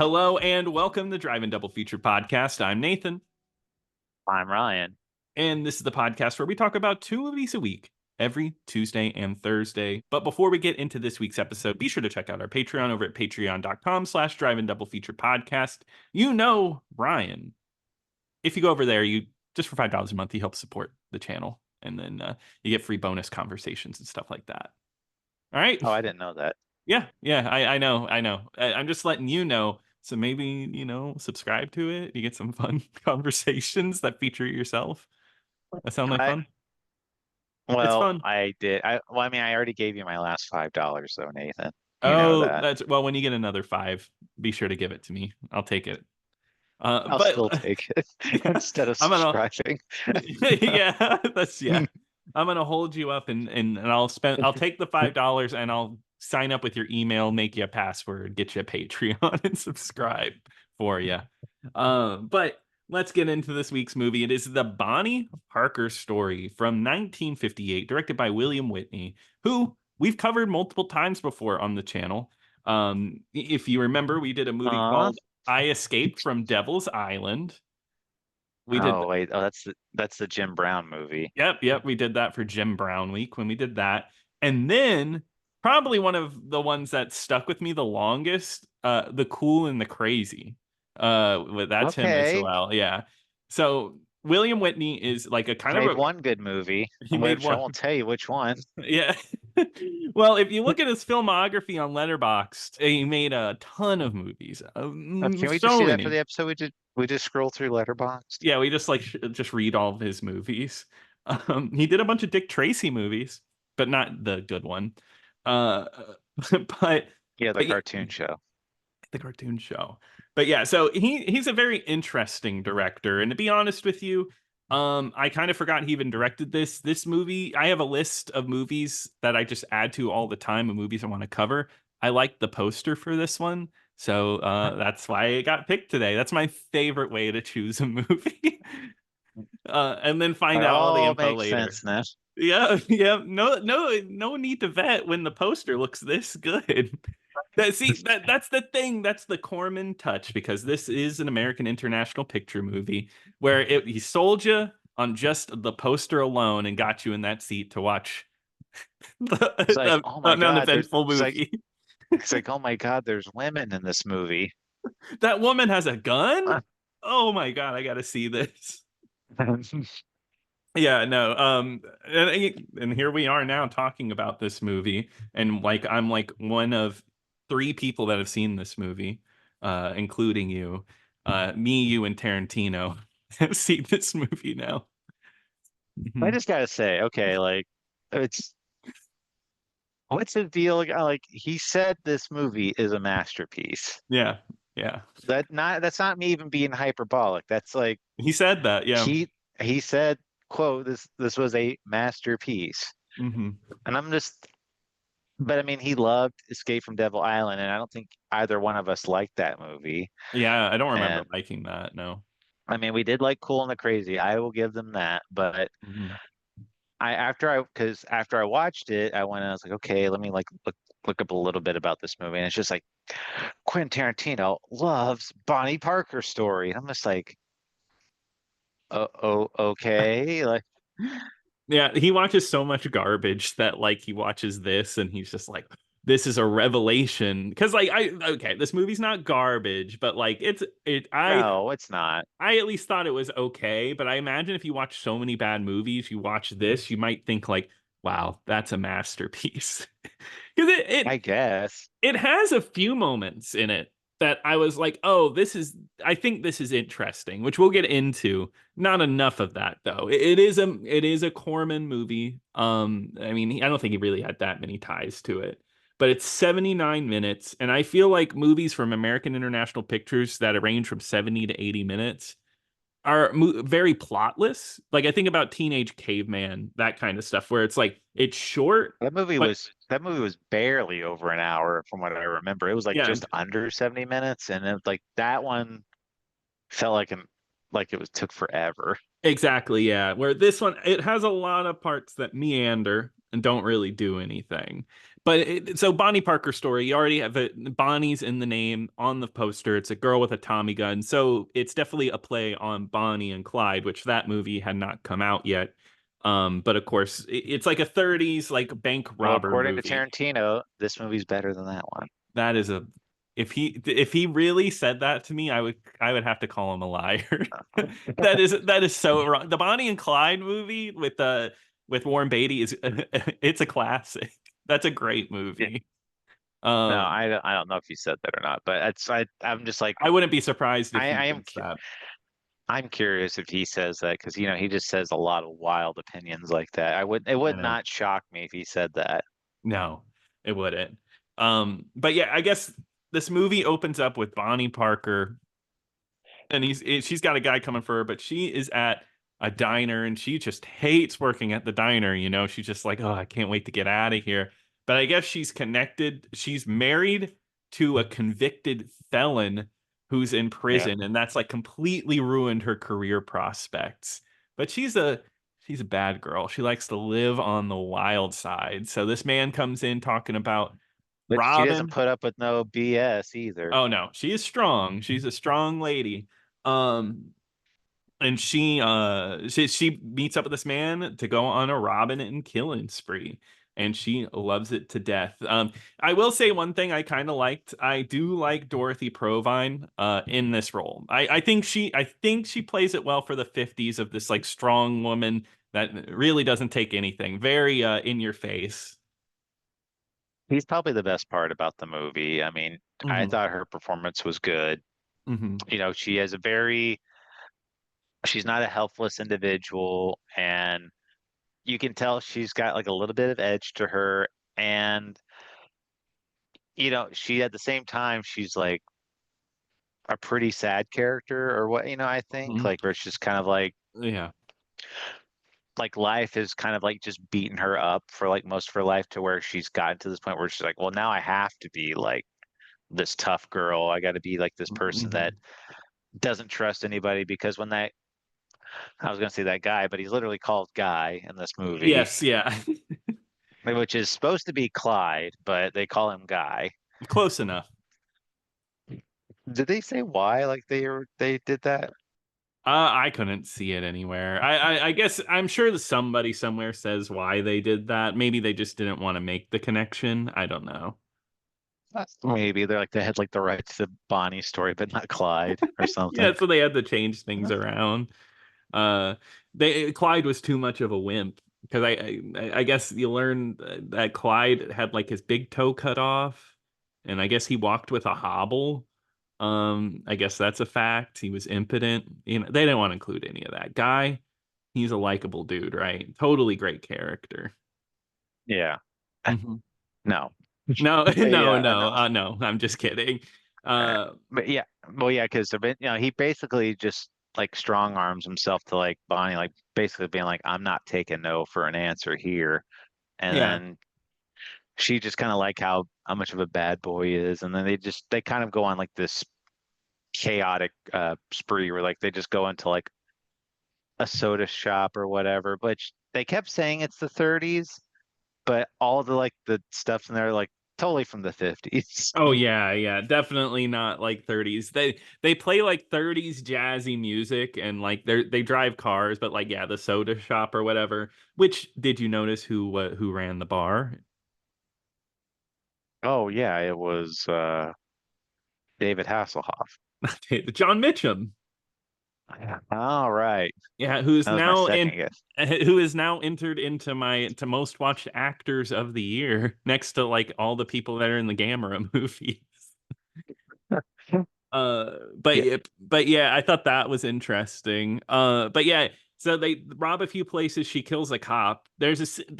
Hello and welcome to Drive-In Double Feature Podcast. I'm Nathan, I'm Ryan. and this is the podcast where we talk about 2 movies a week, every Tuesday and Thursday. But before we get into this week's episode, be sure to check out our Patreon over at patreon.com/Drive-In Double Feature Podcast. You know, Ryan, if you go over there, you just for $5 a month, you help support the channel, and then you get free bonus conversations and stuff like that. All right. Oh, I didn't know that. Yeah, I know. I'm just letting you know. So maybe, subscribe to it. You get some fun conversations that feature yourself. That sound like I fun? It's well, fun. I did. I already gave you my last $5 though, Nathan. You know Oh, that. that's well, when you get another five, be sure to give it to me. I'll take it. I'll But still take it yeah, instead of I'm gonna subscribing. yeah. I'm gonna hold you up and I'll take the $5 and I'll sign up with your email, make you a password, get you a Patreon and subscribe for you. But let's get into this week's movie. It is the Bonnie Parker story from 1958, directed by William Whitney, who we've covered multiple times before on the channel. If you remember, we did a movie Aw. called I Escaped from Devil's Island. We did Oh wait. Oh, that's the Jim Brown movie. Yep. We did that for Jim Brown Week when we did that. And then probably one of the ones that stuck with me the longest, The Cool and the Crazy. That's him as Okay. well. Yeah. So William Whitney is like a He kind of made a one good movie, he made which I one. won't tell you which one. Yeah. Well, if you look at his filmography on Letterboxd, he made a ton of movies. Can we just So do that for many. the episode? We just scroll through Letterboxd. Yeah, we just like just read all of his movies. He did a bunch of Dick Tracy movies, but not the good one. Uh, but Yeah, the but yeah, cartoon show. the cartoon show. But yeah, so he's a very interesting director. And to be honest with you, I kind of forgot he even directed this movie. I have a list of movies that I just add to all the time of movies I want to cover. I like the poster for this one. So that's why it got picked today. That's my favorite way to choose a movie. And then It find out all the all info makes later. sense now. Yeah. No need to vet when the poster looks this good. That's the thing. That's the Corman touch because this is an American International Picture movie where he sold you on just the poster alone and got you in that seat to watch It's like, oh my an God, uneventful it's like movie. it's like, oh my God, there's women in this movie. That woman has a gun. Oh my God, I gotta see this. Yeah, no. And here we are now talking about this movie, and like I'm like one of three people that have seen this movie, including you. Me, you, and Tarantino have seen this movie now. I Mhm. just gotta say, okay, like it's what's the deal? Like he said this movie is a masterpiece. Yeah, yeah. That's not me even being hyperbolic. That's like He said that. Yeah. he he said, quote, this was a masterpiece. Hmm. And I'm just but I mean he loved Escape from Devil Island, and I don't think either one of us liked that movie. Yeah, I don't remember And liking that. No. I mean we did like Cool and the Crazy. I will give them that, but Hmm. because after I watched it, I went and I was like, okay, let me like look up a little bit about this movie, and it's just like Quentin Tarantino loves Bonnie Parker story, and I'm just like, oh, okay, like Yeah, he watches so much garbage that like he watches this and he's just like, this is a revelation. Because like okay, this movie's not garbage, but like no, it's not. I at least thought it was okay. But I imagine if you watch so many bad movies, you watch this, you might think like, wow, that's a masterpiece. Because I guess. it has a few moments in it that I was like, oh, I think this is interesting, which we'll get into. Not enough of that though. It is a Corman movie. I mean, I don't think he really had that many ties to it, but it's 79 minutes, and I feel like movies from American International Pictures that range from 70 to 80 minutes are very plotless. Like I think about Teenage Caveman, that kind of stuff, where it's like it's short, but That movie was barely over an hour from what I remember. It was like yeah, just under 70 minutes, and it like that one felt like it was took forever. exactly, yeah. Where this one, it has a lot of parts that meander and don't really do anything. But so Bonnie Parker story, you already have Bonnie's in the name on the poster. It's a girl with a Tommy gun. So it's definitely a play on Bonnie and Clyde, which that movie had not come out yet. But of course, it's like a 30s like bank Well, robber according to movie. Tarantino, this movie's better than that one. That is a if he really said that to me, I would have to call him a liar. That is so wrong. The Bonnie and Clyde movie with Warren Beatty is it's a classic. That's a great Yeah. movie. No, Um, I don't know if he said that or not, but I'm just like I wouldn't be surprised if I, he I am thinks that. I'm curious if he says that because he just says a lot of wild opinions like that. It I would know. not shock me if he said that. No, it wouldn't. But yeah, I guess this movie opens up with Bonnie Parker, and she's got a guy coming for her, but she is at a diner and she just hates working at the diner. She's just like, oh, I can't wait to get out of here. But I guess she's connected. She's married to a convicted felon who's in Yeah. prison, and that's like completely ruined her career prospects. But she's a bad girl. She likes to live on the wild side. So this man comes in talking about But she doesn't Robin. put up with no BS either. Oh no, she is strong. She's a strong lady. Um, and she meets up with this man to go on a robbing and killing spree, and she loves it to death. I will say one thing I kind of liked. I do like Dorothy Provine in this role. I think she plays it well for the 50s of this like strong woman that really doesn't take anything. Very in your face. He's probably the best part about the movie. I mean, I Hmm. thought her performance was good. Hmm. She has she's not a helpless individual, and you can tell she's got like a little bit of edge to her. And, she at the same time, she's like a pretty sad character or what, I think, Hmm. like where it's just kind of Yeah. like life is kind of like just beating her up for like most of her life to where she's gotten to this point where she's like, well, now I have to be like this tough girl. I got to be like this person that Hmm. doesn't trust anybody because I was going to say that guy, but he's literally called Guy in this movie, Yes. Yeah. which is supposed to be Clyde, but they call him Guy. Close enough. Did they say why? Like they did that? I couldn't see it anywhere. I guess I'm sure that somebody somewhere says why they did that. Maybe they just didn't want to make the connection. I don't know. Maybe they're like they had like the rights to Bonnie's story, but not Clyde or something. Yeah, so they had to change things around. Uh, they Clyde was too much of a wimp because I guess you learn that Clyde had like his big toe cut off, and I guess he walked with a hobble. I guess that's a fact. He was impotent. They didn't want to include any of that. Guy, he's a likable dude, right? Totally great character. Yeah. Mhm. No. No, But no, yeah, no, no. no. I'm just kidding. Uh, Uh, but yeah, well, yeah, because he basically just like strong arms himself to like Bonnie, like basically being like, I'm not taking no for an answer here. And yeah. then she just kind of like how much of a bad boy he is, and then they kind of go on like this chaotic spree where like they just go into like a soda shop or whatever. But they kept saying it's the 30s, but all the like the stuff in there like totally from the 50s. Oh yeah, yeah, definitely not like 30s. They play like 30s jazzy music and like they drive cars, but like yeah, the soda shop or whatever. Which did you notice who ran the bar? Oh yeah, it was David Hasselhoff. John Mitchum. Yeah. All right. Yeah, who's That was my now second in guess. who is now entered into my to most watched actors of the year next to like all the people that are in the Gamera movies. Yeah. But yeah, I thought that was interesting. But yeah, so they rob a few places. She kills a cop. There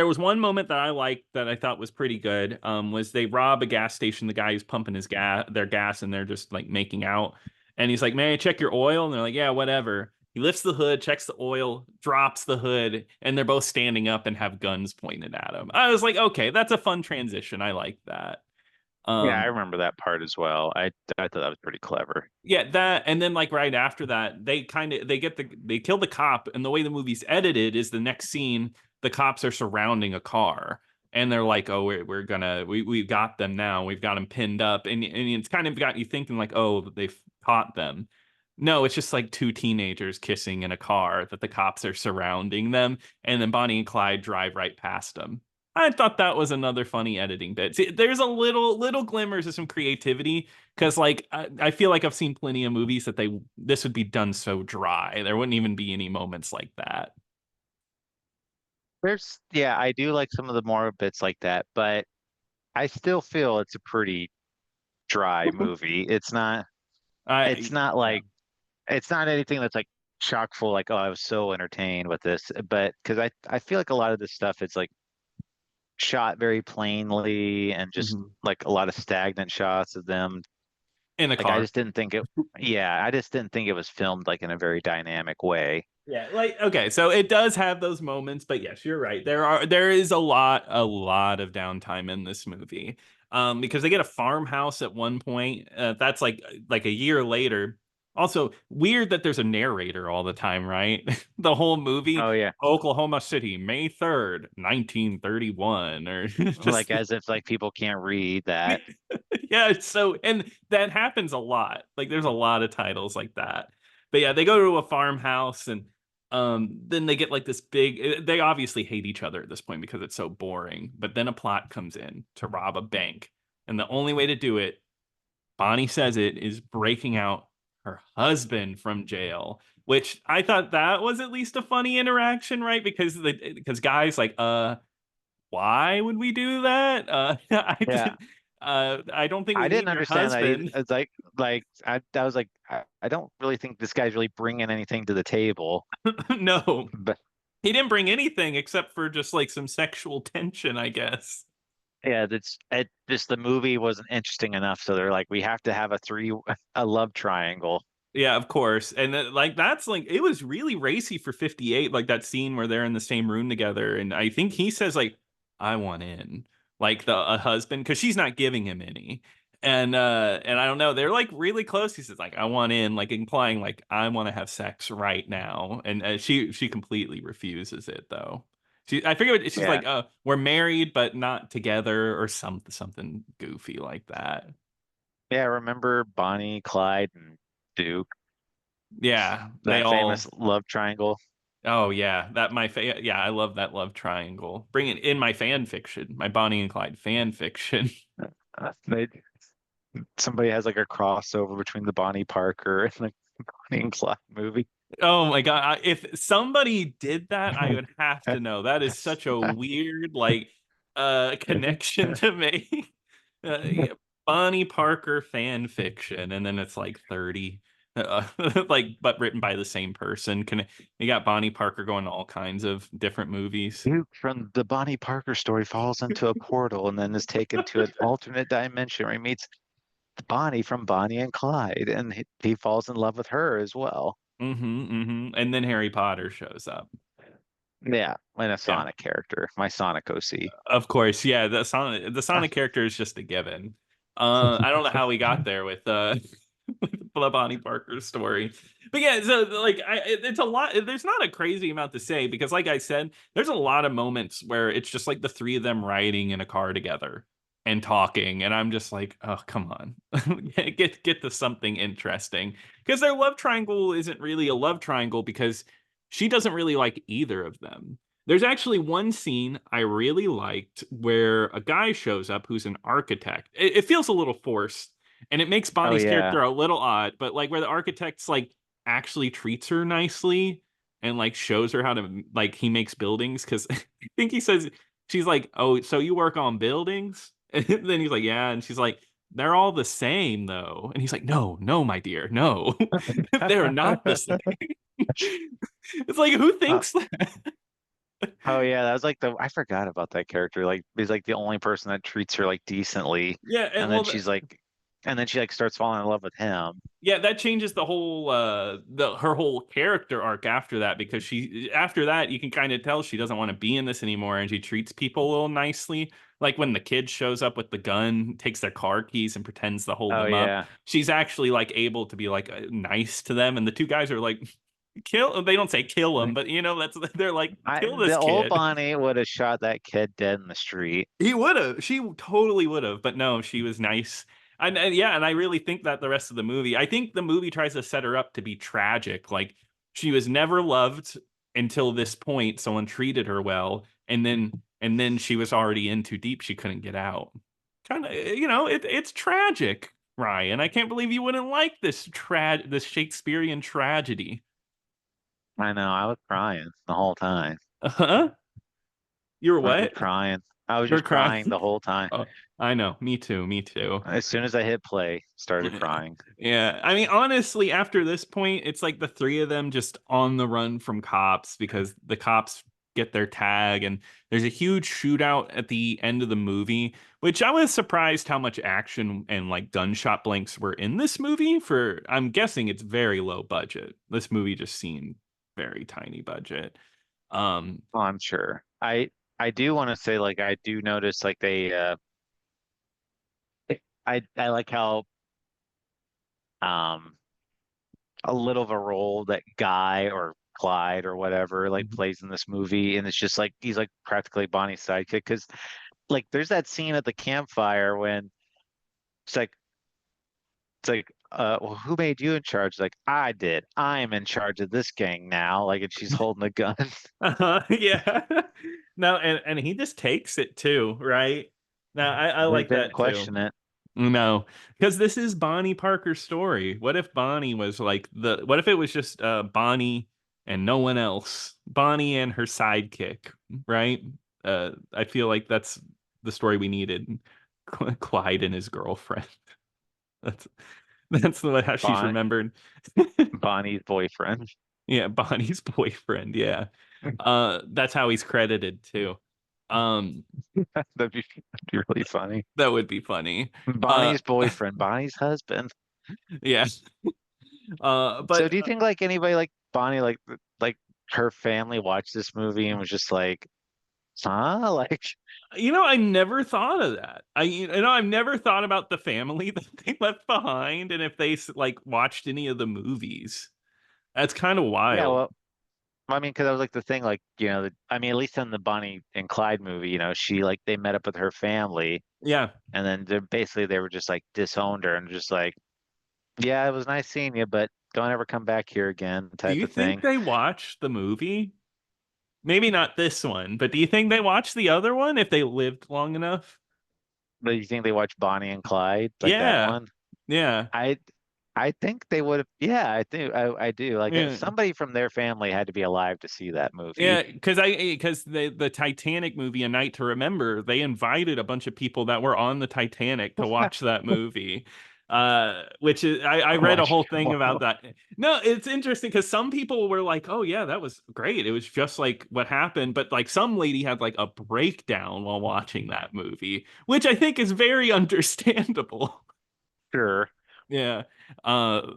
was one moment that I liked that I thought was pretty good. Was they rob a gas station. The guy who's pumping their gas, and they're just like making out. And he's like, "May I check your oil?" And they're like, "Yeah, whatever." He lifts the hood, checks the oil, drops the hood, and they're both standing up and have guns pointed at him. I was like, okay, that's a fun transition. I like that. Yeah, I Um, remember that part as well. I thought that was pretty clever. Yeah, that and then like right after that, they kill the cop, and the way the movie's edited is the next scene, the cops are surrounding a car. and they're like, oh, we're gonna we've got them now, we've got them pinned up, and it's kind of got you thinking like, oh, they've caught them. No, it's just like two teenagers kissing in a car that the cops are surrounding them, and then Bonnie and Clyde drive right past them. I thought that was another funny editing bit. See, there's a little glimmers of some creativity because like I feel like I've seen plenty of movies that this would be done so dry. There wouldn't even be any moments like that. Yeah, I do like some of the more bits like that, but I still feel it's a pretty dry movie. It's I not yeah. like it's not anything that's like chock full, like, oh, I was so entertained with this. But because I feel like a lot of this stuff it's like shot very plainly and just Mhm. like a lot of stagnant shots of them. In the Like I car. just didn't think it, yeah, I just didn't think it was filmed like in a very dynamic way. Yeah, like okay, so it does have those moments, but yes, you're right. There is a lot of downtime in this movie. Because they get a farmhouse at one point. That's like a year later. Also, weird that there's a narrator all the time, right? The whole movie, Oh yeah. Oklahoma City, May 3rd, 1931, or Like just as if like people can't read that. yeah, so and that happens a lot. Like there's a lot of titles like that. But yeah, they go to a farmhouse and then they get like this big they obviously hate each other at this point because it's so boring. But then a plot comes in to rob a bank. And the only way to do it, Bonnie says it, is breaking out her husband from jail, which I thought that was at least a funny interaction, right? Because guys like why would we do that? Yeah. I don't think we I need didn't your understand that. husband. It's like I was like I don't really think this guy's really bringing anything to the table. No, But he didn't bring anything except for just like some sexual tension, I guess. yeah, that's it. Just the movie wasn't interesting enough, so they're like, we have to have a love triangle. Yeah, of course. And like that's like it was really racy for 58, like that scene where they're in the same room together. And I think he says like, I want in. Like the a husband, because she's not giving him any. And I don't know, they're like really close. He says, like, I want in, like implying like I want to have sex right now. And she completely refuses it though. I forget she's Yeah, like, we're married but not together or something goofy like that. yeah. Remember Bonnie, Clyde, and Duke? Yeah, they That all. famous love triangle. Oh yeah, yeah, I love that love triangle. Bring it in my fan fiction, my Bonnie and Clyde fan fiction. They somebody has like a crossover between the Bonnie Parker and the Bonnie and Clyde movie. Oh my God, if somebody did that, I would have to know. That is such a weird like connection to make. Yeah, Bonnie Parker fan fiction, and then it's like 30. Like but written by the same person. You got Bonnie Parker going to all kinds of different movies. Duke from the Bonnie Parker story falls into a portal and then is taken to an alternate dimension where he meets Bonnie from Bonnie and Clyde, and he falls in love with her as well. And then Harry Potter shows up. Yeah, and a Yeah, Sonic character, my Sonic OC. of course. Yeah, the Sonic character is just a given. I don't know how we got there with with the Bonnie Parker story, but yeah. So like, it's a lot. There's not a crazy amount to say because, like I said, there's a lot of moments where it's just like the three of them riding in a car together and talking, and I'm just like, oh, come on, get to something interesting because their love triangle isn't really a love triangle because she doesn't really like either of them. There's actually one scene I really liked where a guy shows up who's an architect. It feels a little forced and it makes Oh Bonnie's yeah. character a little odd, but like where the architect's like actually treats her nicely and like shows her how to like he makes buildings because I think he says she's like, "Oh, so you work on buildings?" And then he's like, "Yeah," and she's like, "They're all the same though." And he's like, "No, no, my dear, no. They're not the same." It's like who Uh, thinks that? oh yeah, that was like the I forgot about that character. Like he's like the only person that treats her like decently, Yeah, and and then well, she's like, and then she like starts falling in love with him. yeah, that changes the whole the her whole character arc after that because she after that you can kind of tell she doesn't want to be in this anymore and she treats people a little nicely. Like when the kid shows up with the gun, takes their car keys and pretends to hold Oh them up. yeah. She's actually like able to be like nice to them and the two guys are like Kill. They don't say kill him, Like, but that's they're like kill the this old kid. Bonnie would have shot that kid dead in the street. He would have. She totally would have. But no, she was nice. And yeah, and I really think that the rest of the movie, I think the movie tries to set her up to be tragic. Like she was never loved until this point. Someone treated her well, and then she was already in too deep. She couldn't get out. Kind of, it's tragic, Ryan. I can't believe you wouldn't like this Shakespearean tragedy. I know, I was crying the whole time. Huh? You were I was just what? crying. I was You're just crying crying. the whole time. Oh, I know. Me too. Me too. As soon as I hit play, started crying. Yeah. I mean, honestly, after this point, it's like the three of them just on the run from cops because the cops get their tag, and there's a huge shootout at the end of the movie, which I was surprised how much action and like gunshot blanks were in this movie. I'm guessing it's very low budget. This movie just seemed very tiny budget. Um, Oh, I'm sure. I do want to say, like, I do notice like I like how um a little of a role that Guy or Clyde or whatever like plays in this movie, and it's just like he's like practically Bonnie's sidekick because like there's that scene at the campfire when it's like well, who made you in charge? Like, I did. I'm in charge of this gang now. Like, and she's holding a gun. yeah. No, and he just takes it too, right? Now I He like didn't that too. question it. No, because this is Bonnie Parker's story. What if Bonnie was like what if it was just Bonnie and no one else? Bonnie and her sidekick, right? I feel like that's the story we needed. Clyde and his girlfriend. That's how she's Bon remembered. Bonnie's boyfriend. Yeah, Bonnie's boyfriend. Yeah. That's how he's credited too. Um, That'd be really funny. that would be funny. Uh, Bonnie's boyfriend, Bonnie's husband. yeah. So But do you think like anybody like Bonnie, like her family watched this movie and was just like, huh? Like, I never thought of that. I've never thought about the family that they left behind and if they like watched any of the movies. That's kind of yeah, wild. well, I mean, because I was like the thing, like, I mean, at least in the Bonnie and Clyde movie, she like they met up with her family, Yeah. and then they were just like disowned her and just like, yeah, it was nice seeing you, but don't ever come back here again, Do type you of think thing. they watched the movie? Maybe not this one, but do you think they watched the other one if they lived long enough? But you think they watched Bonnie and Clyde, like that Yeah. one? Yeah. I I think they would have. Yeah, I do. Like Yeah. somebody from their family had to be alive to see that movie. Yeah, because the Titanic movie, A Night to Remember, they invited a bunch of people that were on the Titanic to watch that movie. Which is I read a Watch. whole thing about that. No, it's interesting because some people were like, "Oh yeah, that was great. It was just like what happened," but like some lady had like a breakdown while watching that movie, which I think is very understandable. Sure. Yeah. Uh,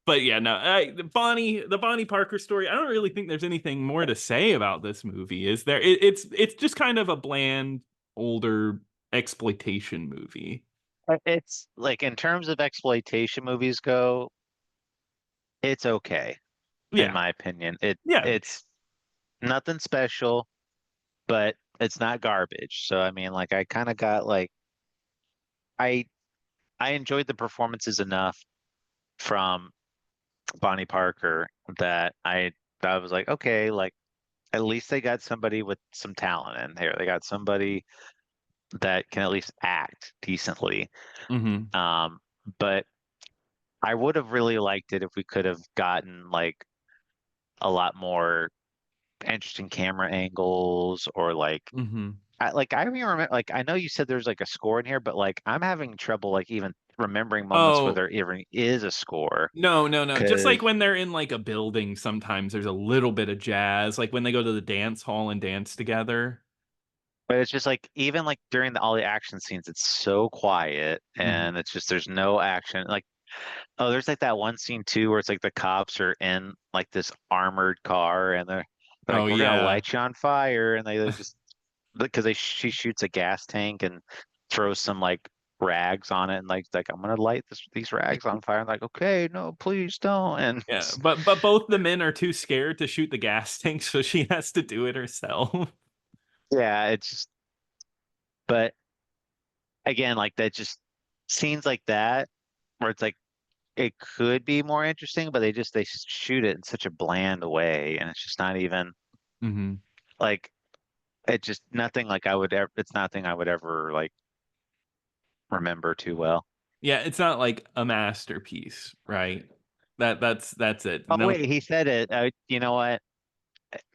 but yeah, no, the Bonnie Parker story. I don't really think there's anything more to say about this movie, is there? It's just kind of a bland, older exploitation movie. It's like in terms of exploitation movies go, it's okay, in Yeah, my opinion. yeah, It's nothing special, but it's not garbage. So I mean, like I kind of got like I I enjoyed the performances enough from Bonnie Parker that I was like, okay, like at least they got somebody with some talent in here. They got somebody that can at least act decently. hmm Um, but I would have really liked it if we could have gotten like a lot more interesting camera angles or hmm I even remember like I know you said there's like a score in here, but like I'm having trouble like even remembering moments where Oh, there even is a score no, no, no. Just because like when they're in like a building, sometimes there's a little bit of jazz, like when they go to the dance hall and dance together. but it's just like even like during all the action scenes, it's so quiet hmm and it's just there's no action. Like oh, there's like that one scene too where it's like the cops are in like this armored car and they're Oh like, we're gonna yeah. light you on fire, and they just because they she shoots a gas tank and throws some like rags on it and like I'm gonna light these rags on fire. I'm like, okay, no, please don't. And Yeah, but both the men are too scared to shoot the gas tank, so she has to do it herself. yeah, it's just, but again, like that just scenes like that where it's like it could be more interesting, but they shoot it in such a bland way, and it's just not even Hmm. like it just nothing like I would ever. It's nothing I would ever like remember too well. Yeah, it's not like a masterpiece, right? That's it. Oh No. wait, he said it. You know what?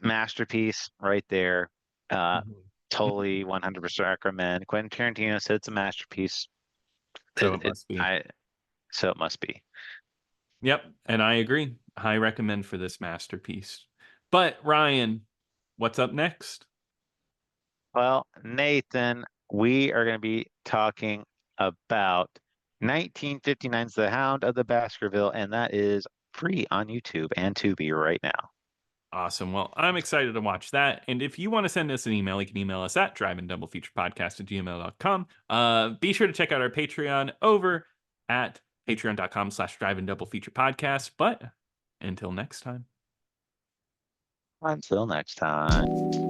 Masterpiece right there. Uh, Mhm. totally 100% recommend. Quentin Tarantino said it's a masterpiece. So it must be. I so it must be. Yep, and I agree. High recommend for this masterpiece. But Ryan, what's up next? Well, Nathan, we are going to be talking about 1959's The Hound of the Baskerville, and that is free on YouTube and Tubi right now. Awesome. Well, I'm excited to watch that. And if you want to send us an email, you can email us at driveanddoubleFeaturePodcast@gmail.com. Be sure to check out our Patreon over at patreon.com/driveanddoubleFeaturePodcast. But until next time. Until next time.